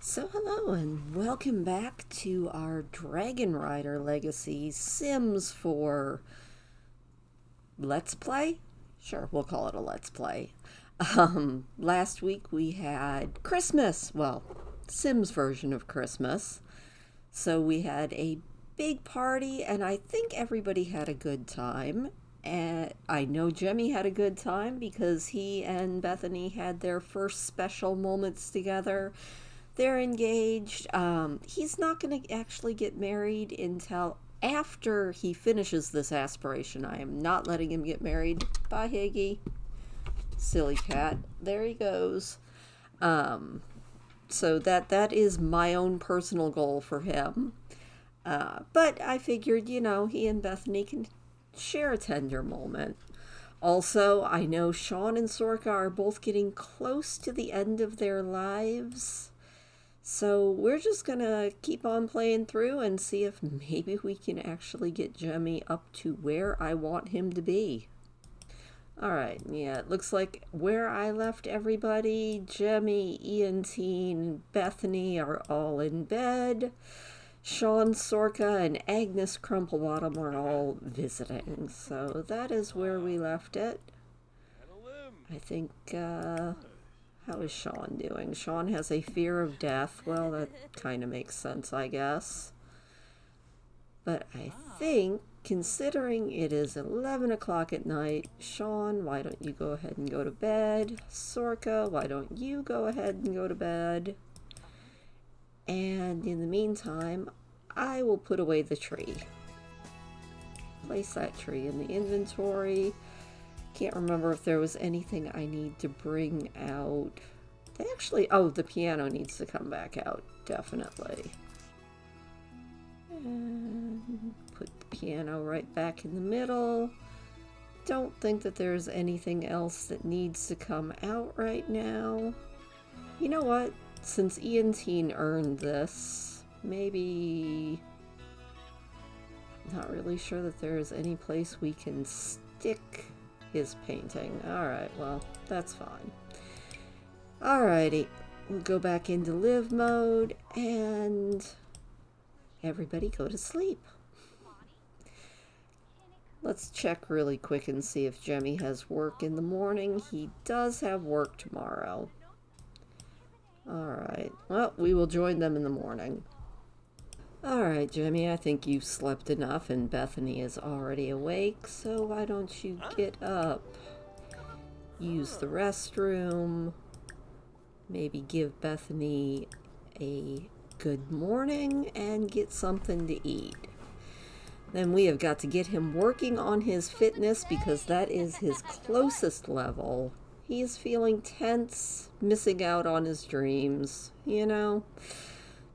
So hello and welcome back to our Dragonrider Legacy Sims 4 Let's Play? Sure, we'll call it a Let's Play. Last week we had Christmas, well, Sims version of Christmas. So we had a big party and I think everybody had a good time. And I know Jemmy had a good time because he and Bethany had their first special moments together. They're engaged. He's not going to actually get married until after he finishes this aspiration. I am not letting him get married. Bye, Higgy. Silly cat. There he goes. So that is my own personal goal for him. But I figured, he and Bethany can share a tender moment. Also, I know Sean and Sorka are both getting close to the end of their lives. So we're just gonna keep on playing through and see if maybe we can actually get Jemmy up to where I want him to be. Alright, yeah, it looks like where I left everybody, Jemmy, Ian, Bethany are all in bed. Sean, Sorka, and Agnes Crumplebottom are all visiting. So that is where we left it. I think, how is Sean doing? Sean has a fear of death. Well, that kind of makes sense, I guess. But I think, considering it is 11 o'clock at night, Sean, why don't you go ahead and go to bed? Sorka, why don't you go ahead and go to bed? And in the meantime, I will put away the tree. Place that tree in the inventory. Can't remember if there was anything I need to bring out. They actually, the piano needs to come back out, definitely. And put the piano right back in the middle. Don't think that there's anything else that needs to come out right now. You know what? Since Ian earned this, maybe... I'm not really sure that there is any place we can stick his painting. Alright, well, that's fine. Alrighty, we'll go back into live mode and everybody go to sleep. Let's check really quick and see if Jemmy has work in the morning. He does have work tomorrow. Alright, well, we will join them in the morning. Alright, Jemmy, I think you've slept enough and Bethany is already awake, so why don't you get up? Use the restroom. Maybe give Bethany a good morning and get something to eat. Then we have got to get him working on his fitness because that is his closest level. He is feeling tense, missing out on his dreams.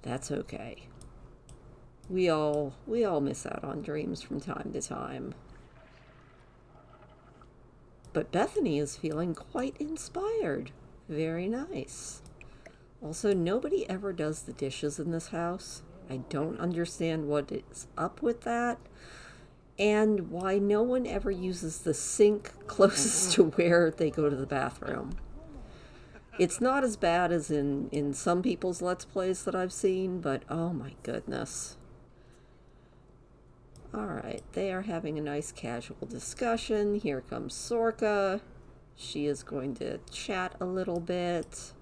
That's okay. We all miss out on dreams from time to time. But Bethany is feeling quite inspired. Very nice. Also, nobody ever does the dishes in this house. I don't understand what is up with that. And why no one ever uses the sink closest to where they go to the bathroom. It's not as bad as in some people's Let's Plays that I've seen, but oh my goodness. Alright, they are having a nice casual discussion. Here comes Sorka. She is going to chat a little bit.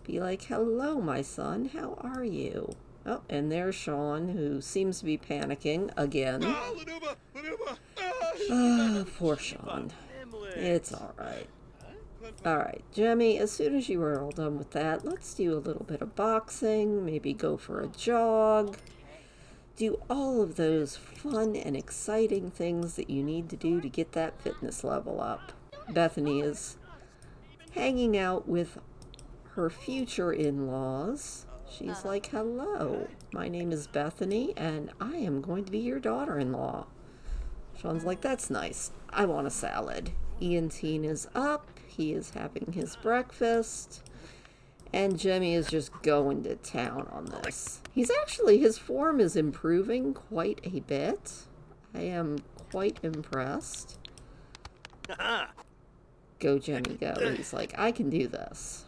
Be like, hello, my son. How are you? Oh, and there's Sean, who seems to be panicking again. Poor Sean. It's alright. Alright, Jemmy, as soon as you are all done with that, let's do a little bit of boxing, maybe go for a jog. Do all of those fun and exciting things that you need to do to get that fitness level up. Bethany is hanging out with her future in-laws. She's like, hello, my name is Bethany, and I am going to be your daughter-in-law. Sean's like, that's nice. I want a salad. Ian is up. He is having his breakfast. And Jemmy is just going to town on this. His form is improving quite a bit. I am quite impressed. Go, Jemmy, go. He's like, I can do this.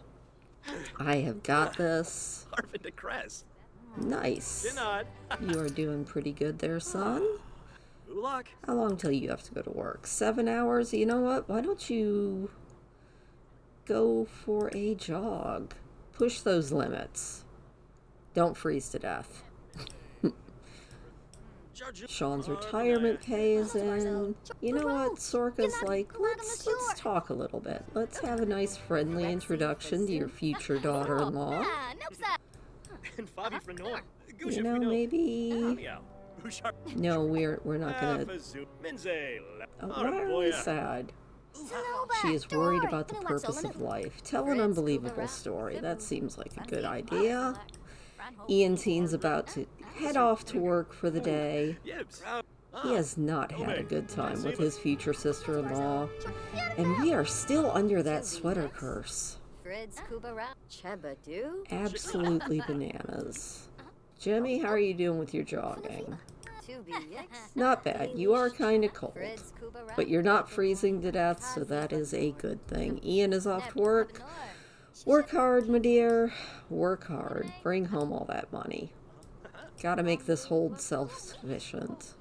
I have got this. Nice. Dinod. You are doing pretty good there, son. Ulak. How long till you have to go to work? 7 hours? You know what? Why don't you go for a jog? Push those limits. Don't freeze to death. Sean's retirement pay is in. You know what? Sorka's like, let's talk a little bit. Let's have a nice friendly introduction to your future daughter-in-law. You know, maybe... No, we're not gonna... Oh, why are we sad? She is worried about the purpose of life. Tell an unbelievable story. That seems like a good idea. Ian-teen's about to head off to work for the day. He has not had a good time with his future sister-in-law. And we are still under that sweater curse. Absolutely bananas. Jemmy, how are you doing with your jogging? Not bad. You are kind of cold. But you're not freezing to death, so that is a good thing. Ian is off to work. Work hard, my dear. Work hard. Bring home all that money. Gotta make this hold self-sufficient.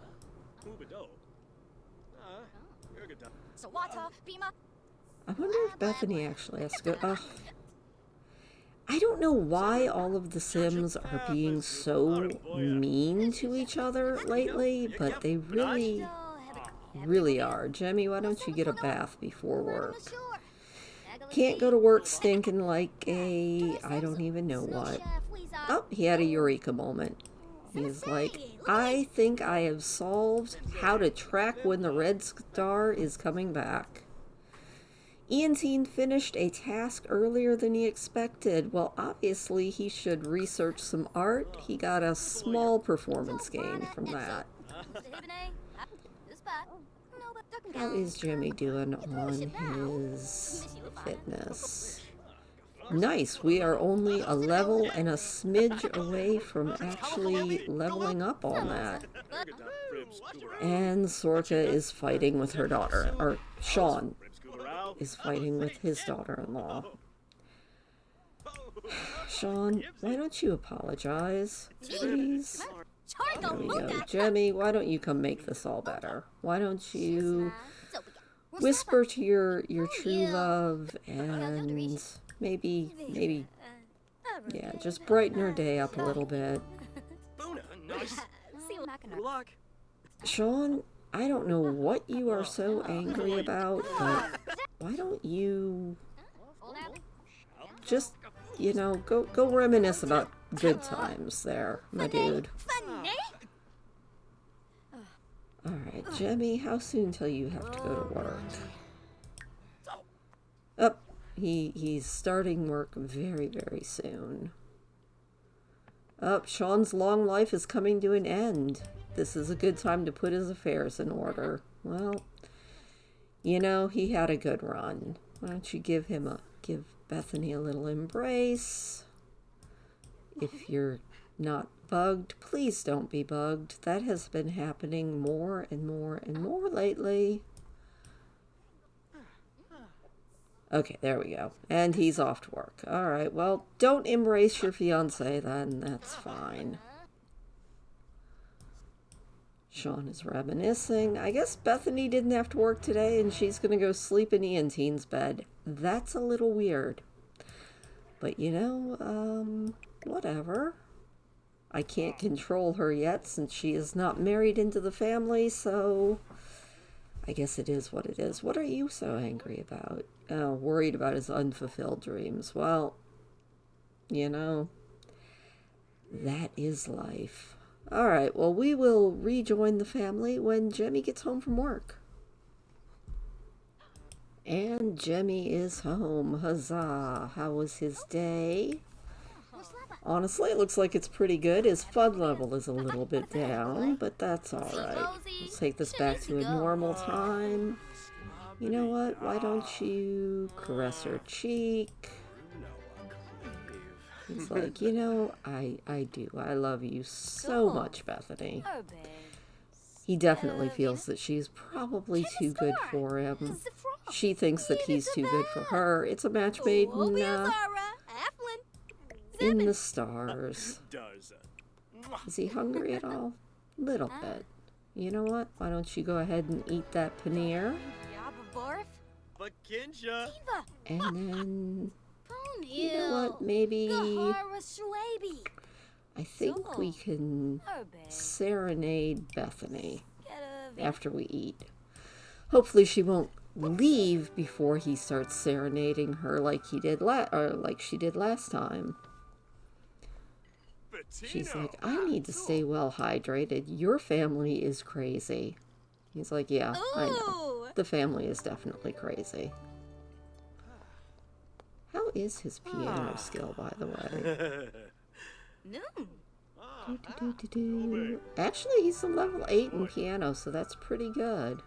I wonder if Bethany actually has to go... Ugh. I don't know why all of the Sims are being so mean to each other lately, but they really, really are. Jemmy, why don't you get a bath before work? Can't go to work stinking like a... I don't even know what. Oh, he had a eureka moment. He's like, I think I have solved how to track when the red star is coming back. Ian-teen finished a task earlier than he expected. Well, obviously he should research some art. He got a small performance gain from that. How is Jemmy doing on his fitness? Nice, we are only a level and a smidge away from actually leveling up on that. And Sorka is fighting with her daughter, or Sean is fighting with his daughter-in-law. Sean, why don't you apologize, please? There we go. Jemmy, why don't you come make this all better? Why don't you whisper to your true love and maybe, yeah, just brighten her day up a little bit. Sean, I don't know what you are so angry about, but why don't you just, you know, go reminisce about good times there, my dude. Alright, Jemmy, how soon till you have to go to work? Oh, he's starting work very, very soon. Oh, Sean's long life is coming to an end. This is a good time to put his affairs in order. Well, you know, he had a good run. Why don't you give Bethany a little embrace? If you're not bugged, please don't be bugged. That has been happening more and more and more lately. Okay, there we go. And he's off to work. Alright, well, don't embrace your fiancé then. That's fine. Sean is reminiscing. I guess Bethany didn't have to work today and she's going to go sleep in Ian-teen's bed. That's a little weird. But, you know, whatever. I can't control her yet since she is not married into the family, so I guess it is what it is. What are you so angry about? Oh, worried about his unfulfilled dreams. Well, you know, that is life. Alright, well, we will rejoin the family when Jemmy gets home from work. And Jemmy is home. Huzzah! How was his day? Honestly, it looks like it's pretty good. His fun level is a little bit down, but that's alright. Let's take this back to a normal time. You know what? Why don't you caress her cheek? He's like, you know, I do. I love you so much, Bethany. He definitely feels that she's probably too good for him. She thinks that he's too good for her. It's a match made in in the stars. Is he hungry at all? Little bit. You know what? Why don't you go ahead and eat that paneer? And then, you know what? Maybe I think we can serenade Bethany after we eat. Hopefully she won't leave before he starts serenading her like she did last time. She's like, I need to stay well hydrated. Your family is crazy. He's like, yeah, I know. The family is definitely crazy. How is his piano skill, by the way? Actually, he's a level 8 in piano, so that's pretty good.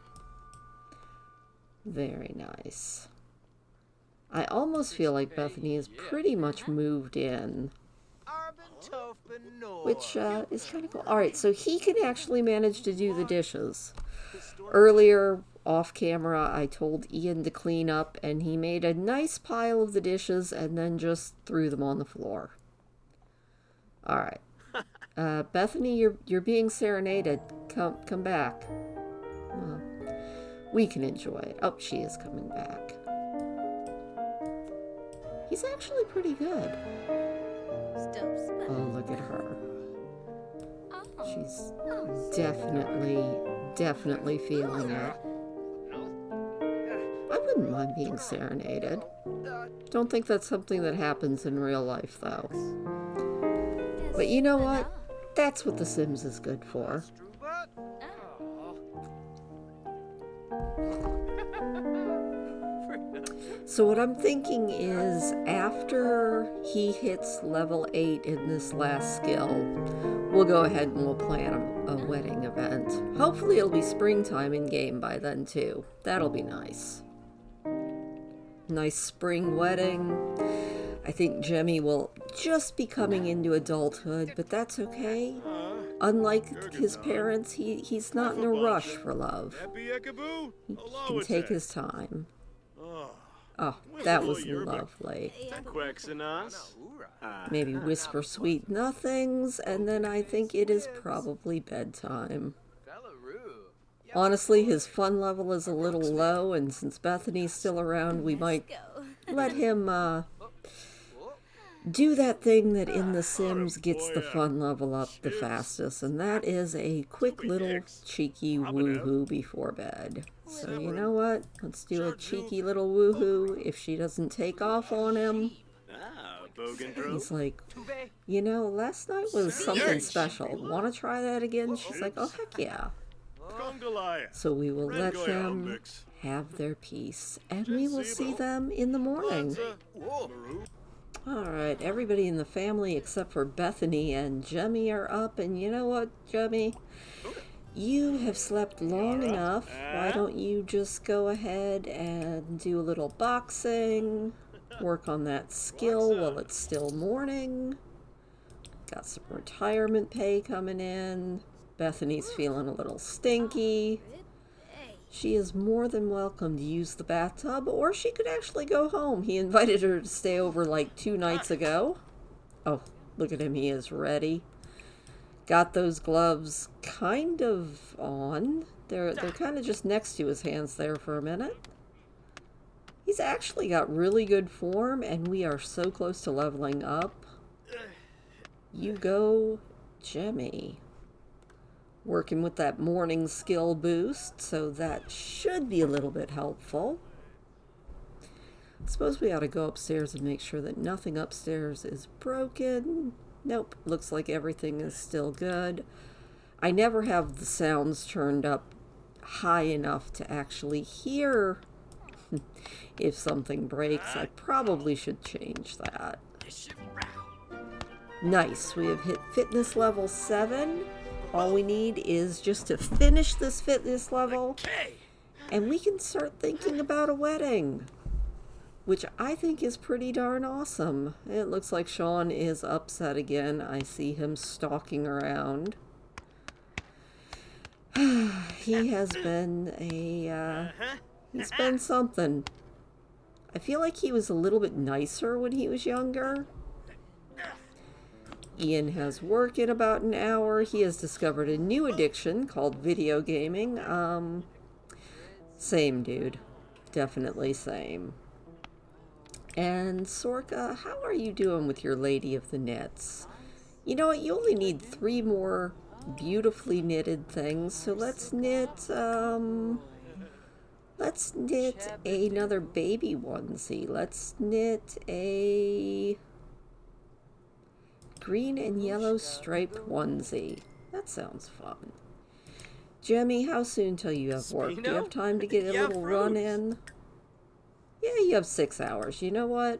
Very nice. I almost feel like Bethany is pretty much moved in, which is kind of cool. Alright, so he can actually manage to do the dishes. Earlier, off camera, I told Ian to clean up, and he made a nice pile of the dishes and then just threw them on the floor. Alright. Bethany, you're being serenaded. Come back. We can enjoy it. Oh, she is coming back. He's actually pretty good. Oh, look at her. She's definitely feeling it. I wouldn't mind being serenaded. Don't think that's something that happens in real life, though. But you know what? That's what The Sims is good for. So what I'm thinking is, after he hits level 8 in this last skill, we'll go ahead and we'll plan a wedding event. Hopefully it'll be springtime in game by then too. That'll be nice. Nice spring wedding. I think Jemmy will just be coming into adulthood, but that's okay. Unlike his parents, he's not in a rush for love. He can take his time. Oh, that was lovely. Maybe whisper sweet nothings, and then I think it is probably bedtime. Honestly, his fun level is a little low, and since Bethany's still around, we might let him do that thing that in The Sims gets the fun level up the fastest, and that is a quick little cheeky woohoo before bed. So you know what? Let's do a cheeky little woohoo. If she doesn't take off on him, he's like, you know, last night was something special. Want to try that again? She's like, oh, heck yeah. So we will let them have their peace, and we will see them in the morning. Alright, everybody in the family except for Bethany and Jemmy are up, and you know what, Jemmy? You have slept long enough. Why don't you just go ahead and do a little boxing, work on that skill while it's still morning. Got some retirement pay coming in. Bethany's feeling a little stinky. She is more than welcome to use the bathtub, or she could actually go home. He invited her to stay over like 2 nights ago. Oh, look at him. He is ready. Got those gloves kind of on. They're kind of just next to his hands there for a minute. He's actually got really good form, and we are so close to leveling up. You go, Jemmy. Working with that morning skill boost, so that should be a little bit helpful. I suppose we ought to go upstairs and make sure that nothing upstairs is broken. Nope, looks like everything is still good. I never have the sounds turned up high enough to actually hear if something breaks. I probably should change that. Nice, we have hit fitness level 7. All we need is just to finish this fitness level, and we can start thinking about a wedding, which I think is pretty darn awesome. It looks like Sean is upset again. I see him stalking around. He has been he's been something. I feel like he was a little bit nicer when he was younger. Ian has work in about an hour. He has discovered a new addiction called video gaming. Same, dude. Definitely same. And Sorka, how are you doing with your Lady of the Knits? You know what? You only need 3 more beautifully knitted things. So let's knit another baby onesie. Let's knit a green and yellow striped onesie. That sounds fun. Jemmy, how soon till you have work? Do you have time to get a little run in? Yeah, you have 6 hours. You know what?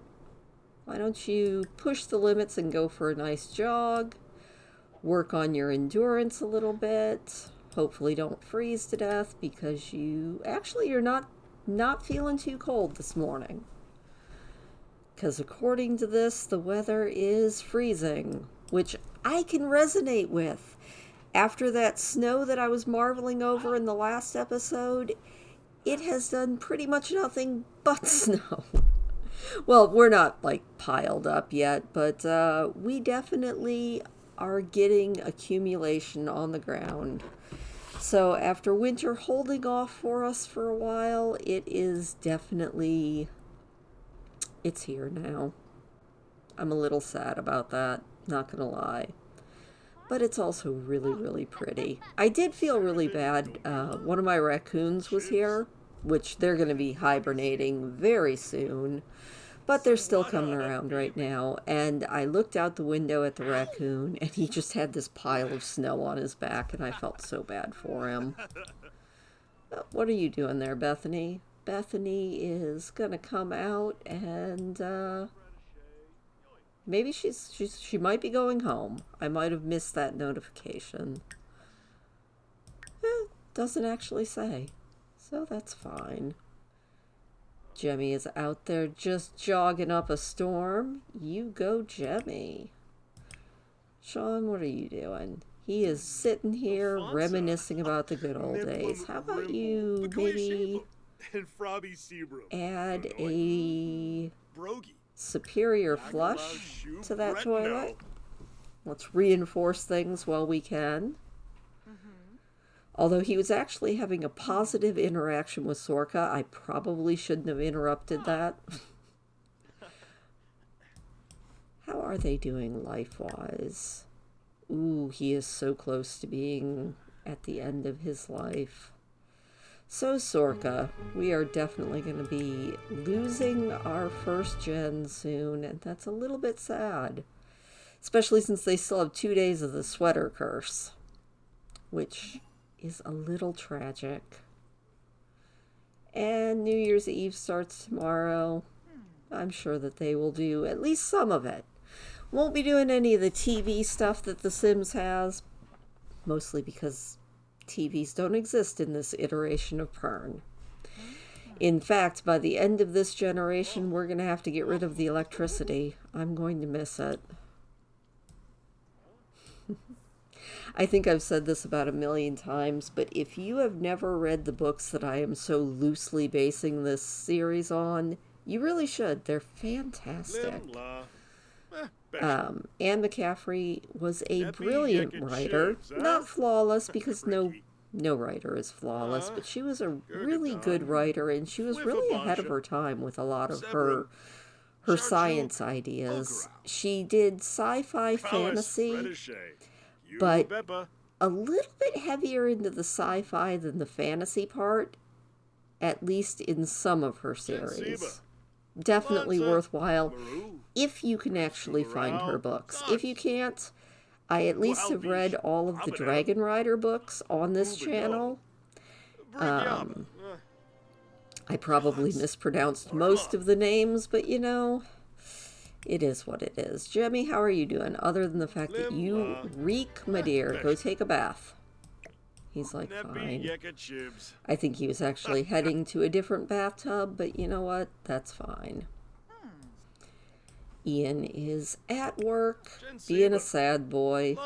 Why don't you push the limits and go for a nice jog? Work on your endurance a little bit. Hopefully don't freeze to death because you're not feeling too cold this morning. Because according to this, the weather is freezing, which I can resonate with. After that snow that I was marveling over in the last episode, it has done pretty much nothing but snow. Well, we're not like piled up yet, but we definitely are getting accumulation on the ground. So after winter holding off for us for a while, it's here now. I'm a little sad about that, not gonna lie. But it's also really, really pretty. I did feel really bad. One of my raccoons was here, which they're going to be hibernating very soon. But they're still coming around right now. And I looked out the window at the raccoon, and he just had this pile of snow on his back, and I felt so bad for him. What are you doing there, Bethany? Bethany is going to come out, and maybe she might be going home. I might have missed that notification. Doesn't actually say. So that's fine. Jemmy is out there just jogging up a storm. You go, Jemmy. Sean, what are you doing? He is sitting here reminiscing about the good old days. How about you maybe add a superior flush to that toilet? Let's reinforce things while we can. Although he was actually having a positive interaction with Sorka, I probably shouldn't have interrupted that. How are they doing life-wise? Ooh, he is so close to being at the end of his life. So, Sorka, we are definitely going to be losing our first gen soon, and that's a little bit sad. Especially since they still have 2 days of the sweater curse, which is a little tragic. And New Year's Eve starts tomorrow. I'm sure that they will do at least some of it. Won't be doing any of the TV stuff that The Sims has, mostly because TVs don't exist in this iteration of Pern. In fact, by the end of this generation, we're going to have to get rid of the electricity. I'm going to miss it. I think I've said this about 1,000,000 times, but if you have never read the books that I am so loosely basing this series on, you really should. They're fantastic. Anne McCaffrey was a brilliant writer. Not flawless, because no writer is flawless, but she was a really good writer, and she was really ahead of her time with a lot of her science ideas. She did sci-fi fantasy, but a little bit heavier into the sci-fi than the fantasy part, at least in some of her series. Definitely worthwhile if you can actually find her books. If you can't, I at least have read all of the Dragonrider books on this channel. I probably mispronounced most of the names, but you know, it is what it is. Jemmy, how are you doing? Other than the fact that you reek, my dear, go take a bath. He's like, fine. I think he was actually heading to a different bathtub, but you know what? That's fine. Ian is at work, being a sad boy.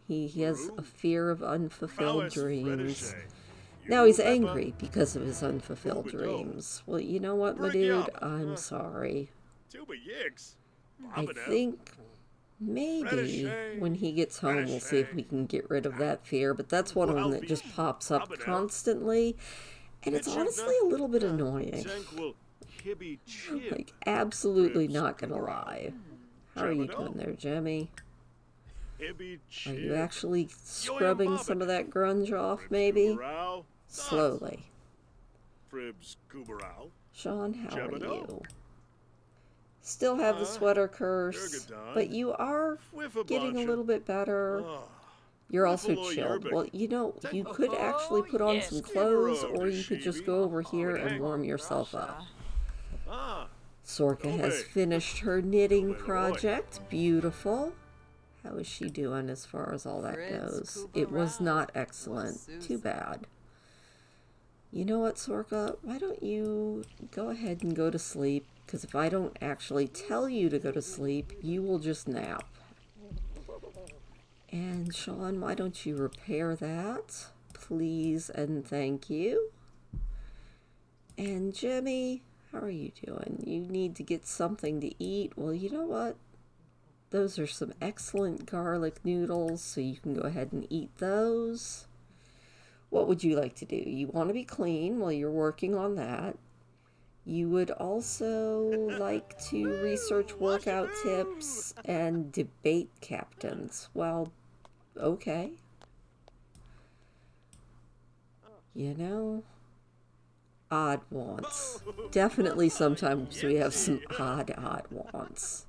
He has a fear of unfulfilled dreams. Now he's angry because of his unfulfilled dreams. Well, you know what, my dude? I'm sorry. I think Maybe when he gets home, we'll see if we can get rid of that fear. But that's one of them that just pops up constantly. And it's honestly a little bit annoying. Like, absolutely not gonna lie. How are you doing there, Jemmy? Are you actually scrubbing some of that grunge off, maybe? Slowly. Sean, how are you? Still have the sweater curse, but you are getting a little bit better. You're also chilled. Well, you know, you could actually put on some clothes, or you could just go over here and warm yourself up. Sorka has finished her knitting project. Beautiful. How is she doing as far as all that goes? It was not excellent. Too bad. You know what, Sorka? Why don't you go ahead and go to sleep? Because if I don't actually tell you to go to sleep, you will just nap. And Sean, why don't you repair that? Please and thank you. And Jemmy, how are you doing? You need to get something to eat. Well, you know what? Those are some excellent garlic noodles, so you can go ahead and eat those. What would you like to do? You want to be clean while you're working on that. You would also like to research workout tips and debate captains. Well, okay. You know, odd wants. Definitely sometimes we have some odd wants.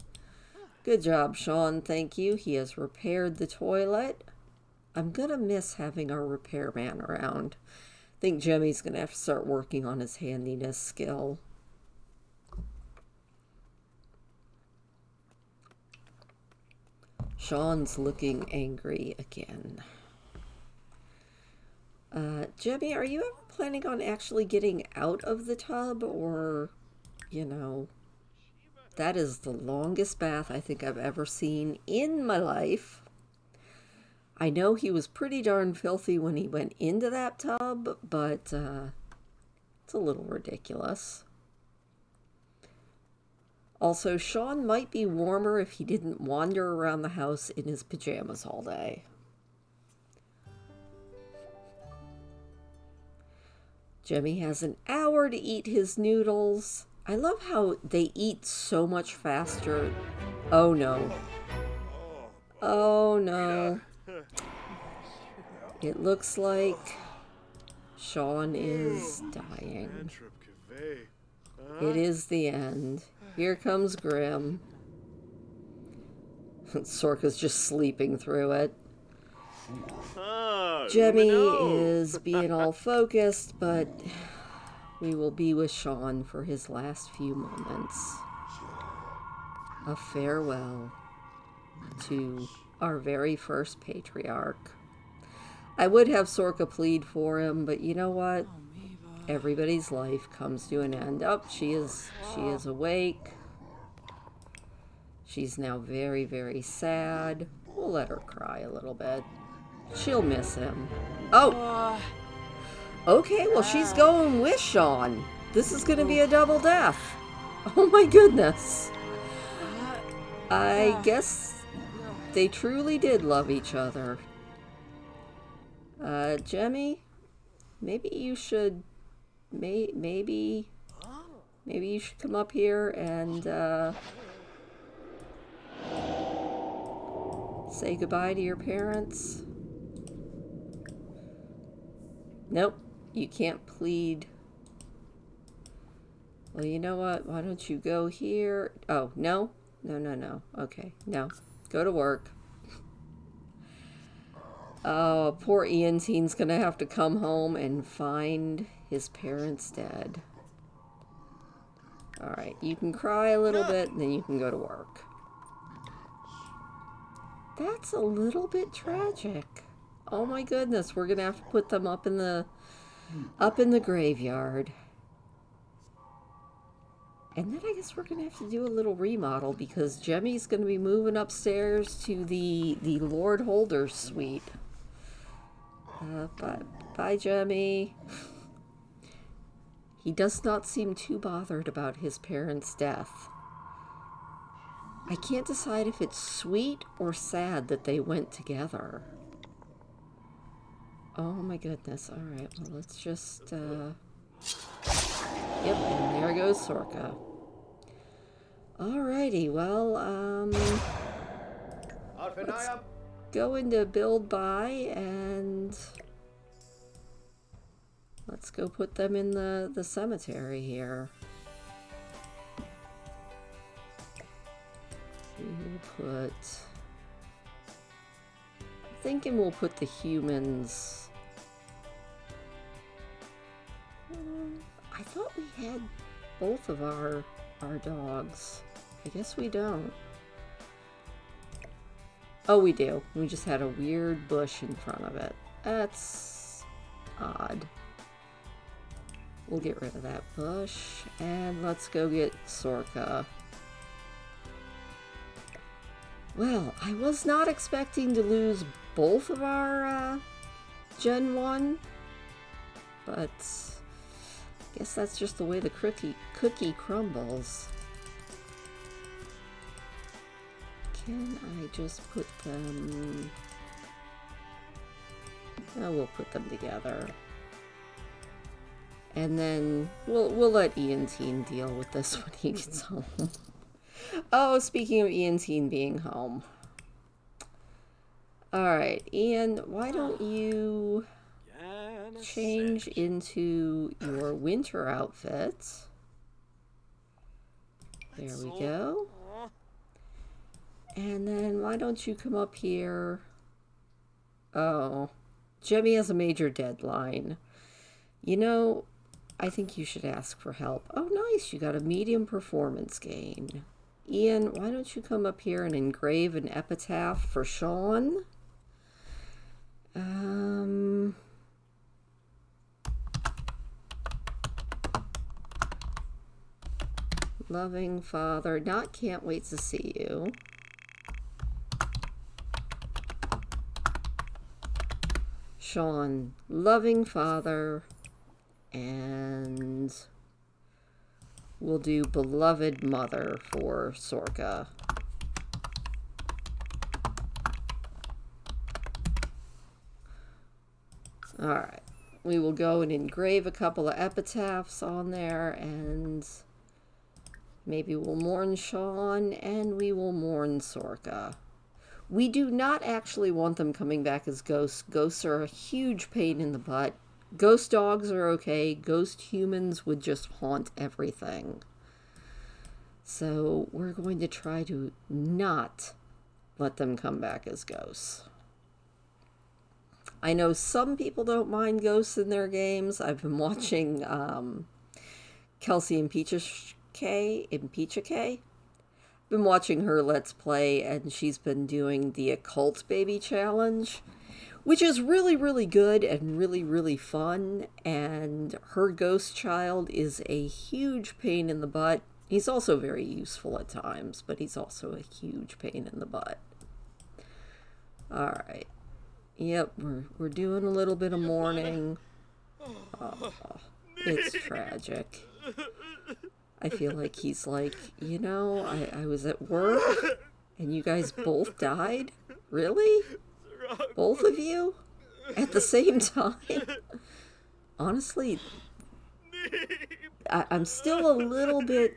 Good job, Sean. Thank you. He has repaired the toilet. I'm gonna miss having our repairman around. I think Jemmy's gonna have to start working on his handiness skill. Sean's looking angry again. Jemmy, are you ever planning on actually getting out of the tub? Or, you know, that is the longest bath I think I've ever seen in my life. I know he was pretty darn filthy when he went into that tub, but it's a little ridiculous. Also, Sean might be warmer if he didn't wander around the house in his pajamas all day. Jemmy has an hour to eat his noodles. I love how they eat so much faster. Oh no. Oh no. It looks like Sean is dying. It is the end. Here comes Grim. Sorka's just sleeping through it. Jemmy is being all focused, but we will be with Sean for his last few moments. A farewell to our very first patriarch. I would have Sorka plead for him, but you know what? Everybody's life comes to an end. Oh, she is awake. She's now very, very sad. We'll let her cry a little bit. She'll miss him. Oh! Okay, well, she's going with Sean. This is going to be a double death. Oh my goodness. I guess they truly did love each other. Jemmy, maybe you should, maybe you should come up here and, say goodbye to your parents. Nope, you can't plead. Well, you know what? Why don't you go here? Oh, no? No. Okay, no. Go to work. Oh, poor Iantine's gonna have to come home and find his parents dead. Alright, you can cry a little bit, and then you can go to work. That's a little bit tragic. Oh my goodness, we're gonna have to put them up in the graveyard. And then I guess we're gonna have to do a little remodel because Jemmy's gonna be moving upstairs to the Lord Holder's suite. Bye, Jemmy. He does not seem too bothered about his parents' death. I can't decide if it's sweet or sad that they went together. Oh my goodness. Alright, well let's just, Yep, and there goes Sorka. Alrighty, well, let's go into build by and let's go put them in the cemetery here. We will put... I'm thinking we'll put the humans... I thought we had both of our dogs. I guess we don't. Oh, we do. We just had a weird bush in front of it. That's odd. We'll get rid of that bush. And let's go get Sorka. Well, I was not expecting to lose both of our Gen 1. But I guess that's just the way the cookie crumbles. Can I just put them... Oh, we'll put them together. And then we'll let ep10 deal with this when he gets home. Oh, speaking of ep10 being home. Alright, Ian, why don't you change into your winter outfit? There we go. And then why don't you come up here? Oh, Jemmy has a major deadline. You know, I think you should ask for help. Oh, nice. You got a medium performance gain. Ian, why don't you come up here and engrave an epitaph for Sean? Loving father, not can't wait to see you. Sean, loving father, and we'll do beloved mother for Sorka. Alright, we will go and engrave a couple of epitaphs on there, and maybe we'll mourn Sean, and we will mourn Sorka. We do not actually want them coming back as ghosts. Ghosts are a huge pain in the butt. Ghost dogs are okay. Ghost humans would just haunt everything. So we're going to try to not let them come back as ghosts. I know some people don't mind ghosts in their games. I've been watching Kelsey and Peacha K. Been watching her Let's Play, and she's been doing the Occult Baby Challenge, which is really, really good and really, really fun. And her ghost child is a huge pain in the butt. He's also very useful at times, but he's also a huge pain in the butt. Alright. Yep, we're doing a little bit of mourning. Oh, it's tragic. I feel like he's like, you know, I was at work and you guys both died? Really? Both of you? At the same time? Honestly, I'm still a little bit...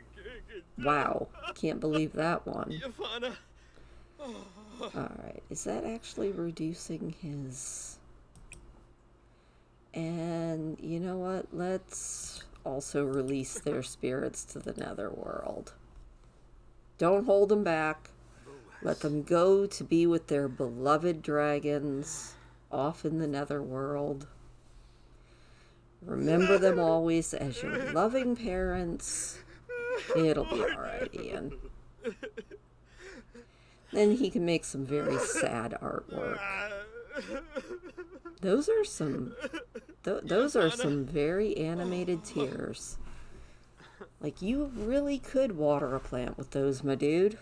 Wow, can't believe that one. Alright, is that actually reducing his... And you know what? Let's also release their spirits to the netherworld. Don't hold them back. Let them go to be with their beloved dragons off in the netherworld. Remember them always as your loving parents. It'll be alright, Ian. Then he can make some very sad artwork. Those are some very animated tears. Like, you really could water a plant with those, my dude.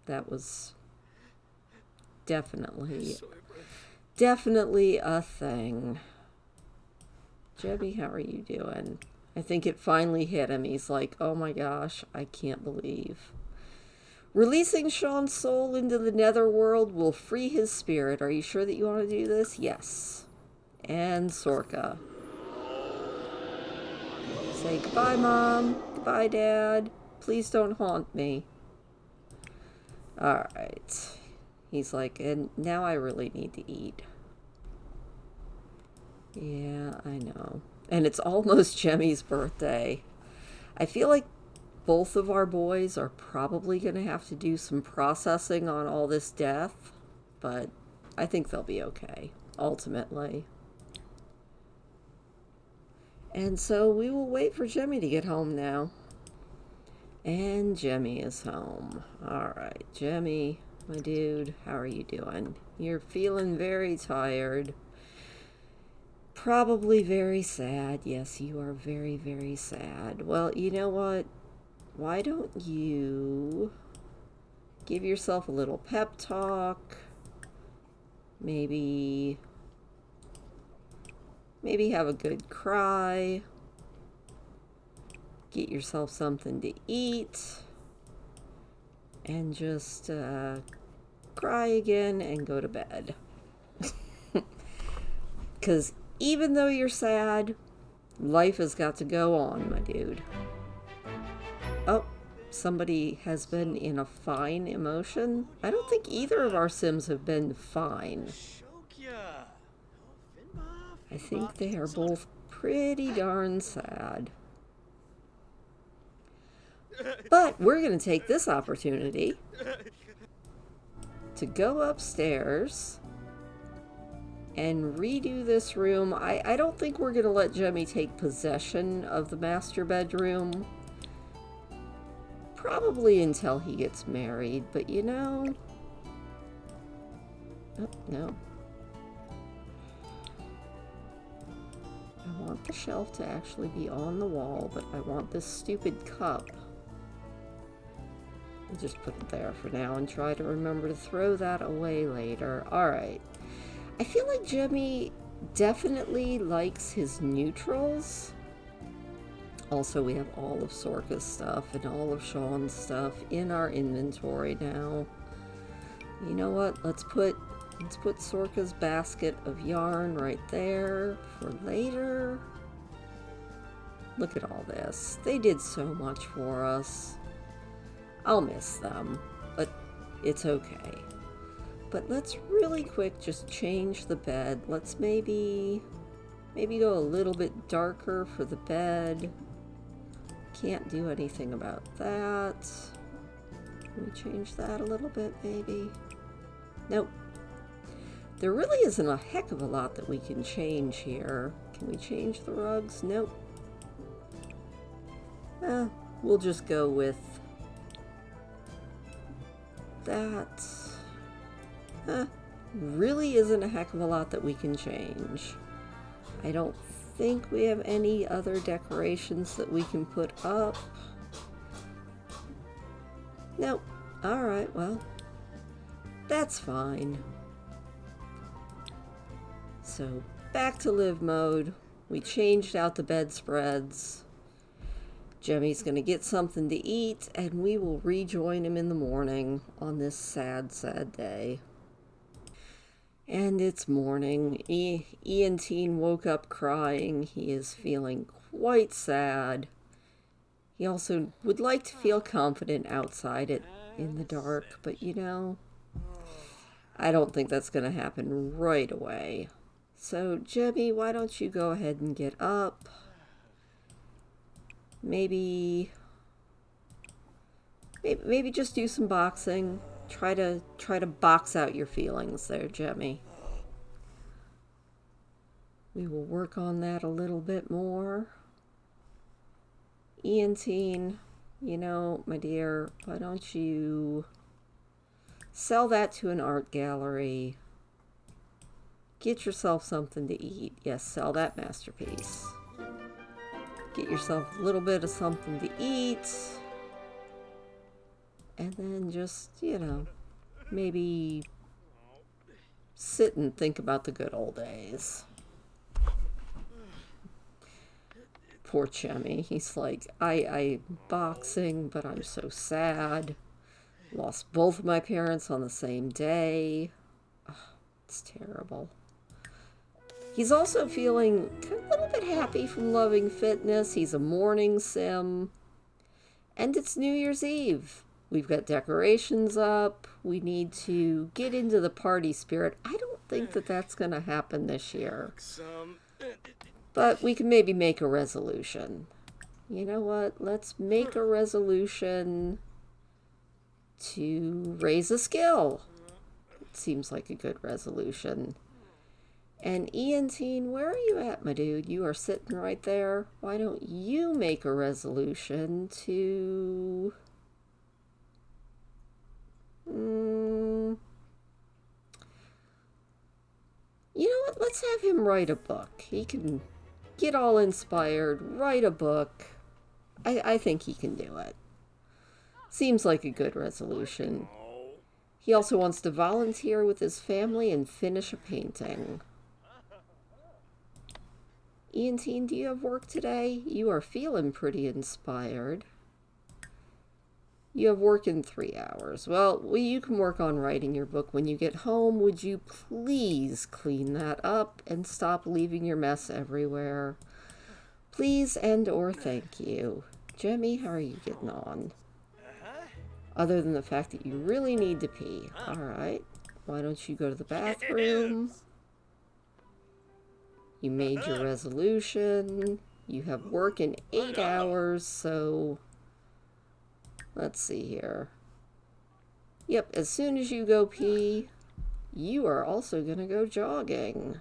That was definitely a thing. Jemmy, how are you doing? I think it finally hit him. He's like, oh my gosh, I can't believe. Releasing Sean's soul into the netherworld will free his spirit. Are you sure that you want to do this? Yes. And Sorka. Say goodbye, Mom. Goodbye, Dad. Please don't haunt me. Alright. He's like, and now I really need to eat. Yeah, I know. And it's almost Jemmy's birthday. I feel like both of our boys are probably going to have to do some processing on all this death, but I think they'll be okay, ultimately. And so we will wait for Jemmy to get home now. And Jemmy is home. Alright, Jemmy, my dude, how are you doing? You're feeling very tired. Probably very sad. Yes, you are very, very sad. Well, you know what? Why don't you give yourself a little pep talk? Maybe have a good cry. Get yourself something to eat. And just cry again and go to bed. Because even though you're sad, life has got to go on, my dude. Oh, somebody has been in a fine emotion. I don't think either of our Sims have been fine. I think they are both pretty darn sad. But we're going to take this opportunity to go upstairs and redo this room. I don't think we're going to let Jemmy take possession of the master bedroom. Probably until he gets married, but you know... Oh, no. I want the shelf to actually be on the wall, but I want this stupid cup. I'll just put it there for now and try to remember to throw that away later. Alright. I feel like Jemmy definitely likes his neutrals. Also, we have all of Sorka's stuff and all of Sean's stuff in our inventory now. You know what? Let's put Sorka's basket of yarn right there for later. Look at all this. They did so much for us. I'll miss them, but it's okay. But let's really quick just change the bed. Let's maybe go a little bit darker for the bed. Can't do anything about that. Can we change that a little bit, maybe? Nope. There really isn't a heck of a lot that we can change here. Can we change the rugs? Nope. We'll just go with that. Really isn't a heck of a lot that we can change. I don't think we have any other decorations that we can put up. Nope. Alright, well, that's fine. So, back to live mode. We changed out the bedspreads. Jemmy's gonna get something to eat, and we will rejoin him in the morning on this sad, sad day. And it's morning. Ian Teen woke up crying. He is feeling quite sad. He also would like to feel confident outside it in the dark, but you know, I don't think that's going to happen right away. So, Jemmy, why don't you go ahead and get up? Maybe just do some boxing. Try to box out your feelings there, Jemmy. We will work on that a little bit more. Ian Teen, you know, my dear, why don't you sell that to an art gallery? Get yourself something to eat. Yes, sell that masterpiece. Get yourself a little bit of something to eat. And then just, you know, maybe sit and think about the good old days. Poor Jemmy. He's like, I boxing, but I'm so sad. Lost both of my parents on the same day. Oh, it's terrible. He's also feeling a little bit happy from Loving Fitness. He's a morning sim. And it's New Year's Eve. We've got decorations up. We need to get into the party spirit. I don't think that that's going to happen this year. But we can maybe make a resolution. You know what? Let's make a resolution to raise a skill. It seems like a good resolution. And Ian, where are you at, my dude? You are sitting right there. Why don't you make a resolution to... You know what? Let's have him write a book. He can get all inspired, write a book. I think he can do it. Seems like a good resolution. He also wants to volunteer with his family and finish a painting. Ian, do you have work today? You are feeling pretty inspired. You have work in 3 hours. Well, you can work on writing your book when you get home. Would you please clean that up and stop leaving your mess everywhere? Please and or thank you. Jemmy, how are you getting on? Other than the fact that you really need to pee. All right. Why don't you go to the bathroom? You made your resolution. You have work in 8 hours, so let's see here. Yep, as soon as you go pee, you are also going to go jogging.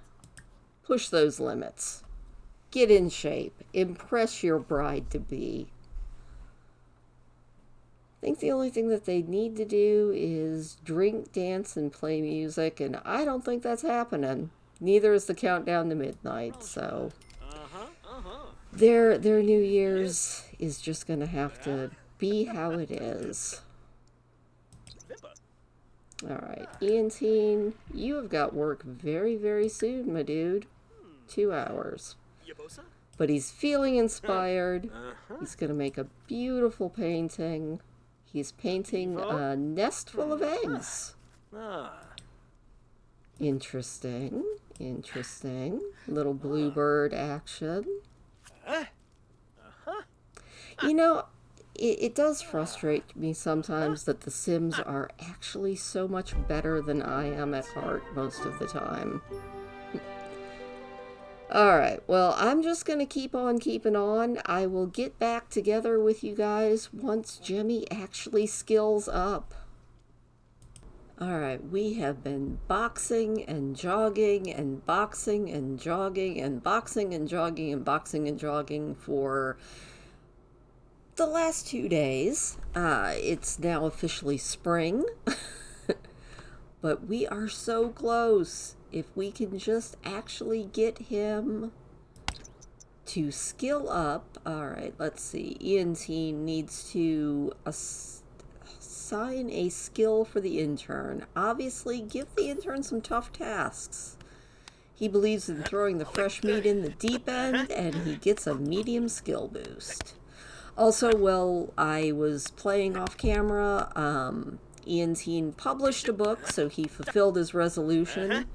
Push those limits. Get in shape. Impress your bride-to-be. I think the only thing that they need to do is drink, dance, and play music, and I don't think that's happening. Neither is the countdown to midnight, so their New Year's is just going to have to be how it is. Alright, Ian, you have got work very, very soon, my dude. 2 hours. But he's feeling inspired. He's going to make a beautiful painting. He's painting a nest full of eggs. Interesting. Interesting. Little bluebird action. You know, it does frustrate me sometimes that the Sims are actually so much better than I am at heart most of the time. Alright, well, I'm just going to keep on keeping on. I will get back together with you guys once Jemmy actually skills up. Alright, we have been boxing and jogging and boxing and jogging and boxing and jogging and boxing and jogging for the last 2 days. It's now officially spring, but we are so close. If we can just actually get him to skill up. Alright, let's see. Ian needs to assign a skill for the intern. Obviously, give the intern some tough tasks. He believes in throwing the fresh meat in the deep end, and he gets a medium skill boost. Also, while I was playing off camera, Ian published a book, so he fulfilled his resolution.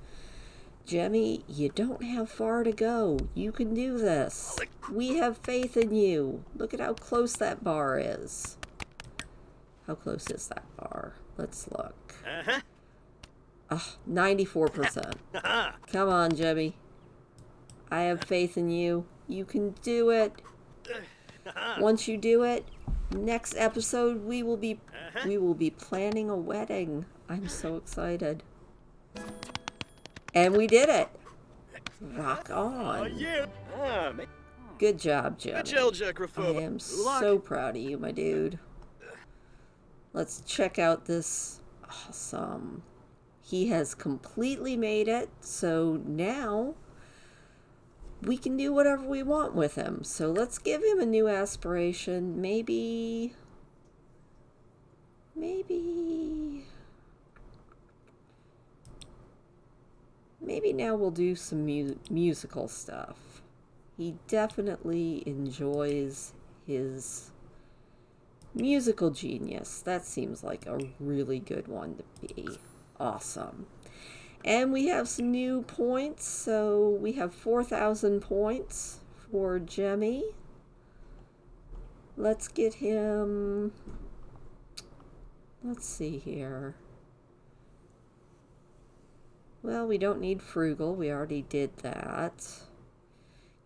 Jemmy, you don't have far to go. You can do this. We have faith in you. Look at how close that bar is. How close is that bar? Let's look. 94%. Come on, Jemmy. I have faith in you. You can do it. Once you do it, next episode we will be planning a wedding. I'm so excited. And we did it. Rock on. Good job, Jemmy. I am so proud of you, my dude. Let's check out this. Awesome. He has completely made it, so now we can do whatever we want with him. So let's give him a new aspiration. Maybe now we'll do some musical stuff. He definitely enjoys his musical genius. That seems like a really good one to be. Awesome. And we have some new points. So we have 4,000 points for Jemmy. Let's get him... Let's see here. Well, we don't need frugal. We already did that.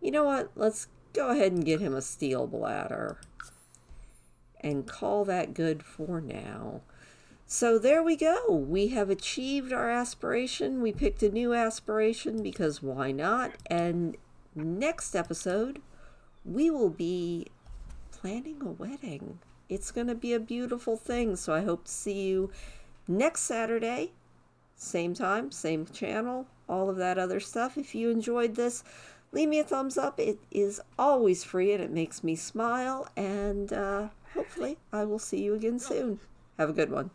You know what? Let's go ahead and get him a steel bladder. And call that good for now. So there we go. We have achieved our aspiration. We picked a new aspiration because why not? And next episode, we will be planning a wedding. It's going to be a beautiful thing. So I hope to see you next Saturday. Same time, same channel, all of that other stuff. If you enjoyed this, leave me a thumbs up. It is always free and it makes me smile. And hopefully I will see you again soon. Have a good one.